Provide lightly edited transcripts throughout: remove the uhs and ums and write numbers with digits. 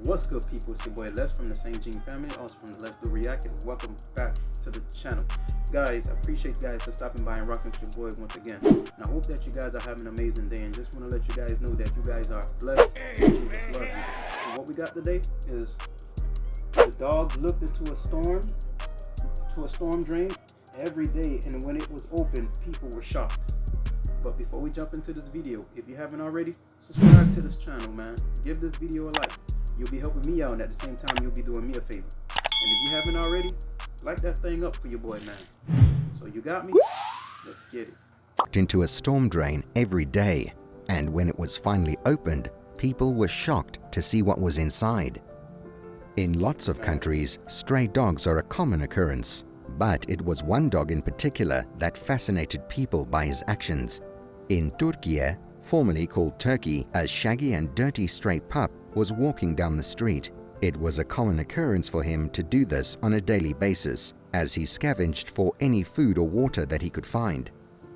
What's good, people? It's your boy Les from the Same Gene family, also from the Let's Do React, and welcome back to the channel. Guys, I appreciate you guys for stopping by and rocking with your boy once again. And I hope that you guys are having an amazing day, and just want to let you guys know that you guys are blessed. Jesus loves you. So what we got today is the dog looked into a storm drain every day, and when it was open, people were shocked. But before we jump into this video, if you haven't already, subscribe to this channel, man. Give this video a like. You'll be helping me out, and at the same time, you'll be doing me a favor. And if you haven't already, light that thing up for your boy, man. So you got me? Let's get it. Into a storm drain every day, and when it was finally opened, people were shocked to see what was inside. In lots of countries, stray dogs are a common occurrence, but it was one dog in particular that fascinated people by his actions. In Turkey, formerly called Turkey, a shaggy and dirty stray pup was walking down the street. It was a common occurrence for him to do this on a daily basis, as he scavenged for any food or water that he could find.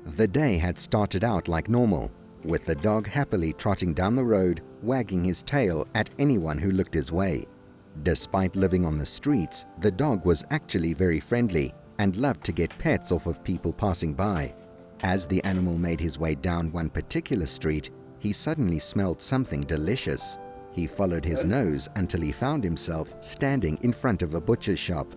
The day had started out like normal, with the dog happily trotting down the road, wagging his tail at anyone who looked his way. Despite living on the streets, the dog was actually very friendly and loved to get pets off of people passing by. As the animal made his way down one particular street, he suddenly smelled something delicious. He followed his nose until he found himself standing in front of a butcher's shop.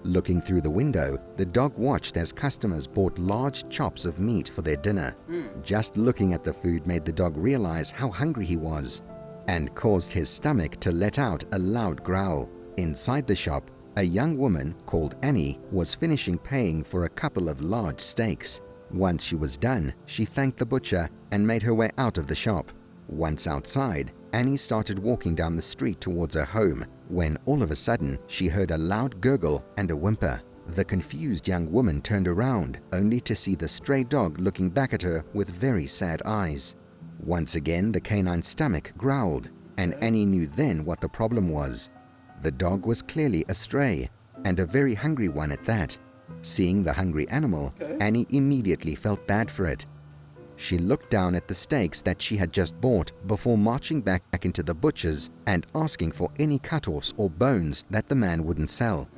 Looking through the window, the dog watched as customers bought large chops of meat for their dinner. Just looking at the food made the dog realize how hungry he was and caused his stomach to let out a loud growl. Inside the shop, a young woman called Annie was finishing paying for a couple of large steaks. Once she was done, she thanked the butcher and made her way out of the shop. Once outside, Annie started walking down the street towards her home when all of a sudden she heard a loud gurgle and a whimper. The confused young woman turned around only to see the stray dog looking back at her with very sad eyes. Once again, the canine's stomach growled, and Annie knew then what the problem was. The dog was clearly a stray, and a very hungry one at that. Seeing the hungry animal, Annie immediately felt bad for it. She looked down at the steaks that she had just bought before marching back into the butcher's and asking for any cut-offs or bones that the man wouldn't sell.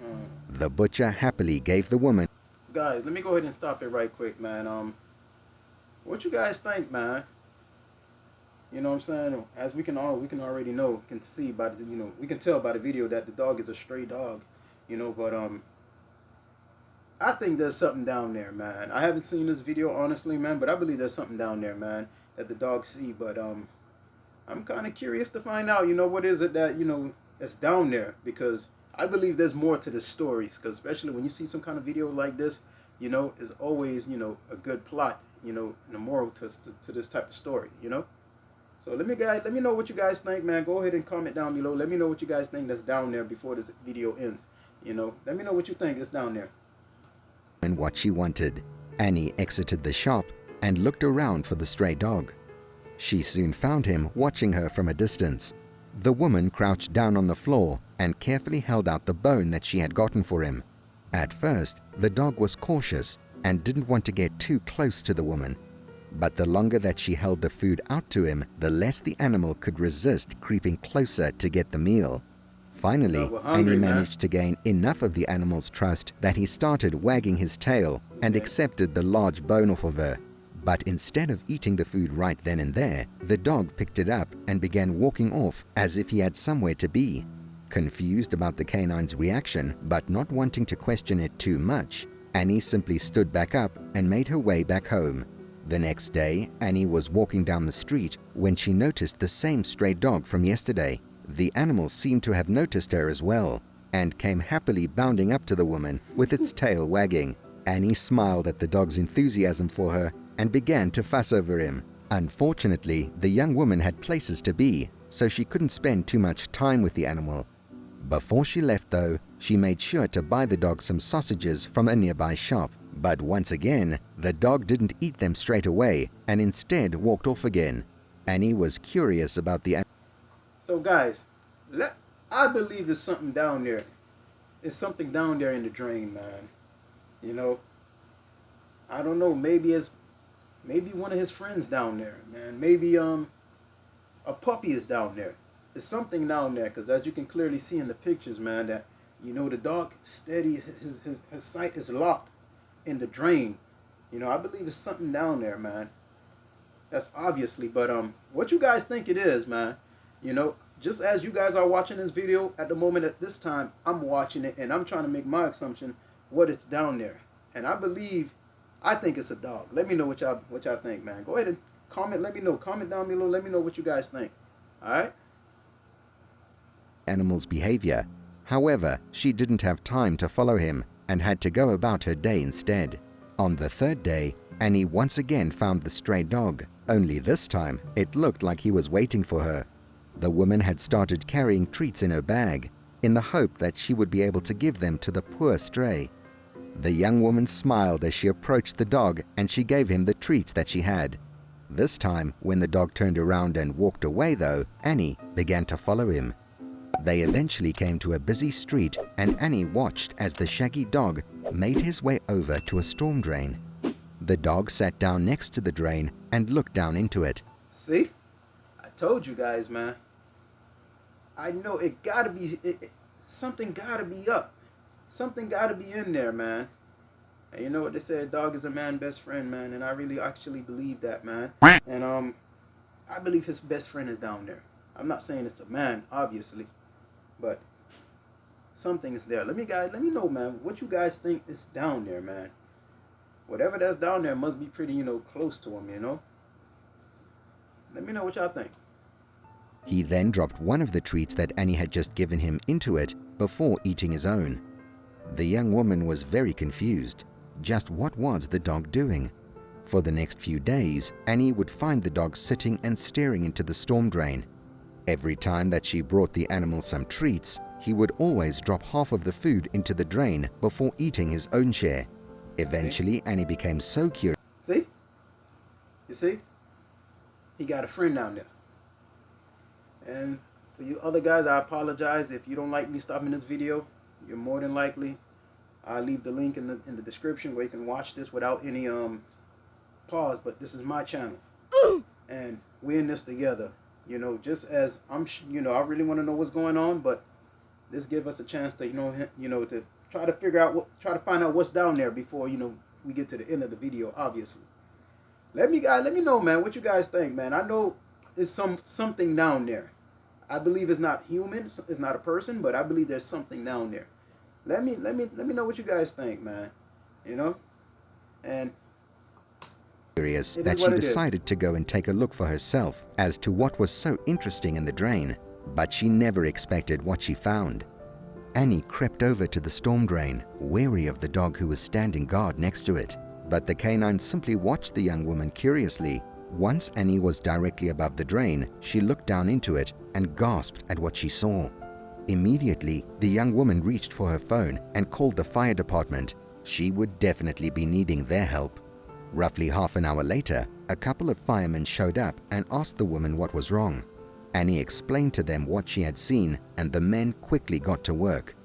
The butcher happily gave the woman. Guys, let me go ahead and stop it right quick, man. What you guys think, man? You know what I'm saying? As we can already know, can see by the, we can tell by the video that the dog is a stray dog, but I think there's something down there, man. I haven't seen this video, honestly, man, but I believe there's something down there, man, that the dogs see. But I'm kind of curious to find out, what is it that, that's down there, because I believe there's more to the stories, because especially when you see some kind of video like this, is always, a good plot, and a moral to this type of story, So let me know what you guys think, man. Go ahead and comment down below. Let me know what you guys think that's down there before this video ends. Let me know what you think is down there. And what she wanted. Annie exited the shop and looked around for the stray dog. She soon found him watching her from a distance. The woman crouched down on the floor and carefully held out the bone that she had gotten for him. At first, the dog was cautious and didn't want to get too close to the woman. But the longer that she held the food out to him, the less the animal could resist creeping closer to get the meal. Finally, Annie managed to gain enough of the animal's trust that he started wagging his tail and accepted the large bone off of her. But instead of eating the food right then and there, the dog picked it up and began walking off as if he had somewhere to be. Confused about the canine's reaction, but not wanting to question it too much, Annie simply stood back up and made her way back home. The next day, Annie was walking down the street when she noticed the same stray dog from yesterday. The animal seemed to have noticed her as well and came happily bounding up to the woman with its tail wagging. Annie smiled at the dog's enthusiasm for her and began to fuss over him. Unfortunately, the young woman had places to be, so she couldn't spend too much time with the animal. Before she left, though, she made sure to buy the dog some sausages from a nearby shop. But once again, the dog didn't eat them straight away and instead walked off again. Annie was curious about the animal. So guys, I believe there's something down there. There's something down there in the drain, man. I don't know. Maybe one of his friends down there, man. Maybe a puppy is down there. There's something down there, because as you can clearly see in the pictures, man, that the dog steady, his sight is locked in the drain. I believe it's something down there, man. That's obviously, but what you guys think it is, man? Just as you guys are watching this video at the moment at this time, I'm watching it and I'm trying to make my assumption what it's down there. And I think it's a dog. Let me know what y'all think, man. Go ahead and comment. Let me know. Comment down below. Let me know what you guys think. All right. Animal's behavior. However, she didn't have time to follow him and had to go about her day instead. On the third day, Annie once again found the stray dog, only this time it looked like he was waiting for her. The woman had started carrying treats in her bag, in the hope that she would be able to give them to the poor stray. The young woman smiled as she approached the dog and she gave him the treats that she had. This time, when the dog turned around and walked away though, Annie began to follow him. They eventually came to a busy street and Annie watched as the shaggy dog made his way over to a storm drain. The dog sat down next to the drain and looked down into it. See? I told you guys, man. I know it gotta be, something gotta be up. Something gotta be in there, man. And you know what they say, a dog is a man's best friend, man. And I really actually believe that, man. And I believe his best friend is down there. I'm not saying it's a man, obviously. But something is there. Let me know, man, what you guys think is down there, man. Whatever that's down there must be pretty, close to him, Let me know what y'all think. He then dropped one of the treats that Annie had just given him into it before eating his own. The young woman was very confused. Just what was the dog doing? For the next few days, Annie would find the dog sitting and staring into the storm drain. Every time that she brought the animal some treats, he would always drop half of the food into the drain before eating his own share. Eventually, Annie became so curious. See? You see? He got a friend down there. And for you other guys, I apologize if you don't like me stopping this video. You're more than likely. I'll leave the link in the description where you can watch this without any pause. But this is my channel, and we're in this together. Just as I really want to know what's going on, but this gives us a chance to to try to find out what's down there before we get to the end of the video. Obviously, let me know, man, what you guys think, man. I know it's something down there. I believe it's not human, it's not a person, but I believe there's something down there. Let me know what you guys think, man. And curious that she decided to go and take a look for herself as to what was so interesting in the drain, but she never expected what she found. Annie crept over to the storm drain, wary of the dog who was standing guard next to it, but the canine simply watched the young woman curiously. Once Annie was directly above the drain, she looked down into it and gasped at what she saw. Immediately, the young woman reached for her phone and called the fire department. She would definitely be needing their help. Roughly half an hour later, a couple of firemen showed up and asked the woman what was wrong. Annie explained to them what she had seen, and the men quickly got to work.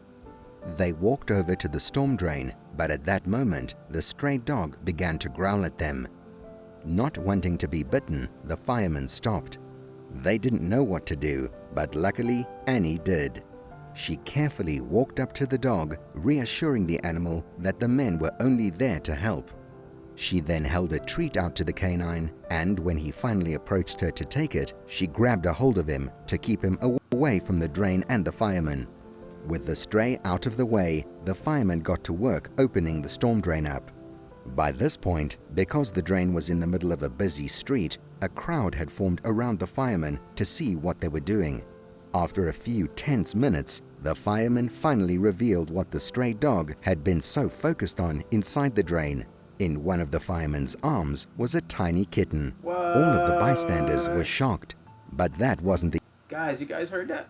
They walked over to the storm drain, but at that moment, the stray dog began to growl at them. Not wanting to be bitten, the firemen stopped. They didn't know what to do, but luckily, Annie did. She carefully walked up to the dog, reassuring the animal that the men were only there to help. She then held a treat out to the canine, and when he finally approached her to take it, she grabbed a hold of him to keep him away from the drain and the firemen. With the stray out of the way, the firemen got to work opening the storm drain up. By this point, because the drain was in the middle of a busy street, a crowd had formed around the firemen to see what they were doing. After a few tense minutes, the firemen finally revealed what the stray dog had been so focused on inside the drain. In one of the firemen's arms was a tiny kitten. What? All of the bystanders were shocked, but that wasn't the... Guys, you guys heard that?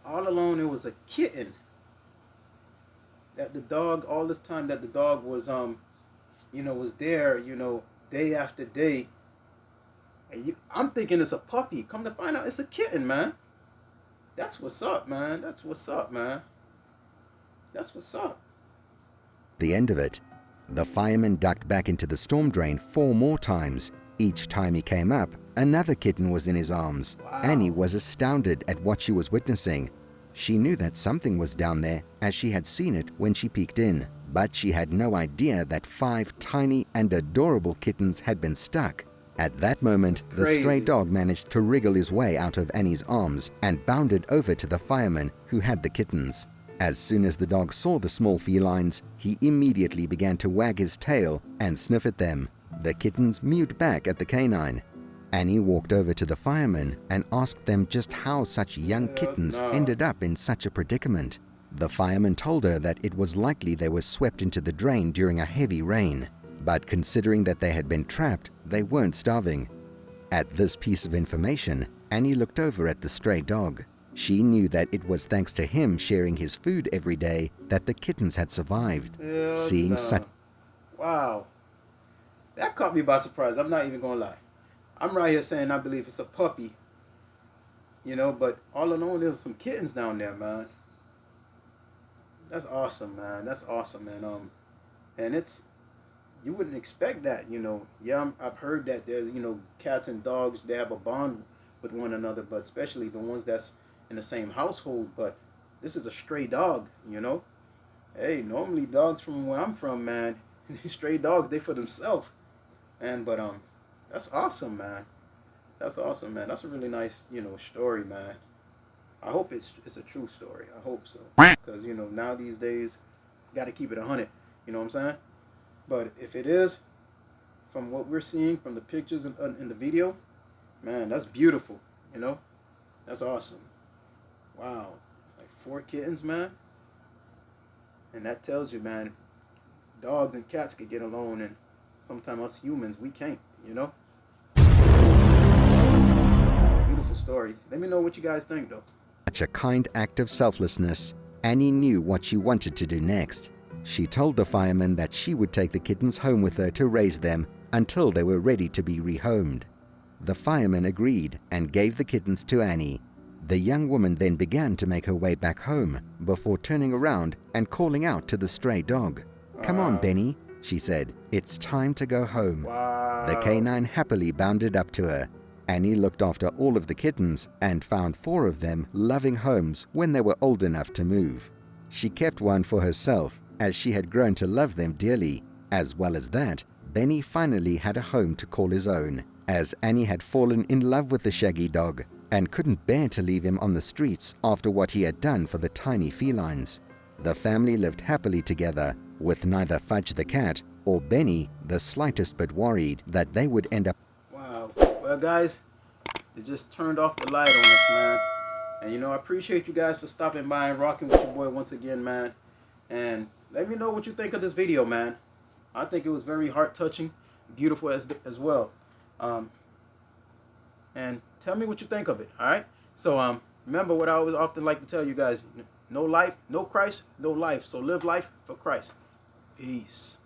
All alone, it was a kitten. That the dog, all this time that the dog was, was there, day after day. And I'm thinking it's a puppy. Come to find out, it's a kitten, man. That's what's up, man. That's what's up, man. That's what's up. The end of it. The fireman ducked back into the storm drain 4 more times. Each time he came up, Another kitten was in his arms. Wow. Annie was astounded at what she was witnessing. She knew that something was down there as she had seen it when she peeked in, but she had no idea that 5 tiny and adorable kittens had been stuck. At that moment, the stray Crazy. dog managed to wriggle his way out of Annie's arms and bounded over to the fireman who had the kittens. As soon as the dog saw the small felines, he immediately began to wag his tail and sniff at them. The kittens mewed back at the canine. Annie walked over to the firemen and asked them just how such young kittens ended up in such a predicament. The fireman told her that it was likely they were swept into the drain during a heavy rain, but considering that they had been trapped, they weren't starving. At this piece of information, Annie looked over at the stray dog. She knew that it was thanks to him sharing his food every day that the kittens had survived. Seeing such... Wow. That caught me by surprise. I'm not even going to lie. I'm right here saying I believe it's a puppy. You know, but all in all, there was some kittens down there, man. That's awesome, man. That's awesome, man. And it's... You wouldn't expect that, you know. Yeah, I've heard that there's, you know, cats and dogs, they have a bond with one another, but especially the ones that's in the same household. But this is a stray dog, you know. Hey, normally dogs from where I'm from, man, stray dogs, they for themselves. But that's awesome, man. That's awesome, man. That's a really nice, you know, story, man. I hope it's a true story. I hope so. Because, you know, now these days, you got to keep it 100. You know what I'm saying? But if it is, from what we're seeing, from the pictures in the video, man, that's beautiful, you know? That's awesome. Wow. Like 4 kittens, man. And that tells you, man, dogs and cats could get along, and sometimes us humans, we can't, you know? Beautiful story. Let me know what you guys think, though. Such a kind act of selflessness, Annie knew what she wanted to do next. She told the fireman that she would take the kittens home with her to raise them until they were ready to be rehomed. The fireman agreed and gave the kittens to Annie. The young woman then began to make her way back home before turning around and calling out to the stray dog. "Come on, Benny," she said. "It's time to go home." Wow. The canine happily bounded up to her. Annie looked after all of the kittens and found 4 of them loving homes when they were old enough to move. She kept one for herself, as she had grown to love them dearly. As well as that, Benny finally had a home to call his own, as Annie had fallen in love with the shaggy dog and couldn't bear to leave him on the streets after what he had done for the tiny felines. The family lived happily together, with neither Fudge the cat or Benny the slightest bit worried that they would end up... Wow. Well, guys, they just turned off the light on us, man. And, you know, I appreciate you guys for stopping by and rocking with your boy once again, man. And let me know what you think of this video, man. I think it was very heart-touching, beautiful as well. And tell me what you think of it, all right? So remember what I always often like to tell you guys. No life, no Christ, no life. So live life for Christ. Peace.